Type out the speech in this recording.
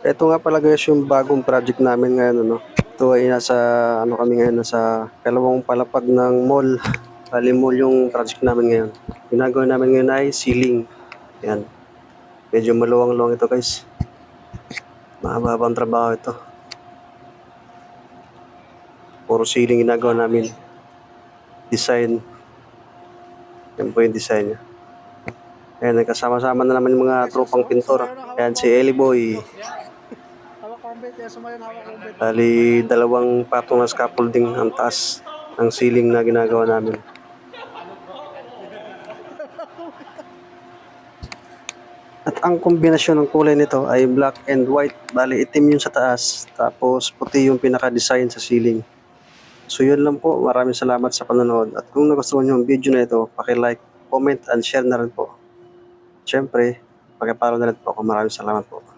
Ito nga pala guys yung bagong project namin ngayon, ano. Ito ay nasa, ano kami ngayon, nasa kalawang palapag ng mall. Bali mall yung project namin ngayon. Ginagawa namin ngayon ay ceiling. Yan. Medyo maluwang-luwang ito guys. Mahabang trabaho ito. Puro ceiling ginagawa namin. Design. Yan po yung design niya. Ayan, nagkasama-sama na naman yung mga tropang pintor. Ayan, si Eli Boy. Bali, dalawang patong na scaffolding ang taas ng ceiling na ginagawa namin. At ang kombinasyon ng kulay nito ay black and white. Bali, itim yung sa taas, tapos puti yung pinaka-design sa ceiling. So yun lang po. Maraming salamat sa panonood. At kung nagustuhan nyo yung video na ito, paki-like, comment, and share na rin po. Siyempre, paki-follow na rin po ako. Maraming salamat po.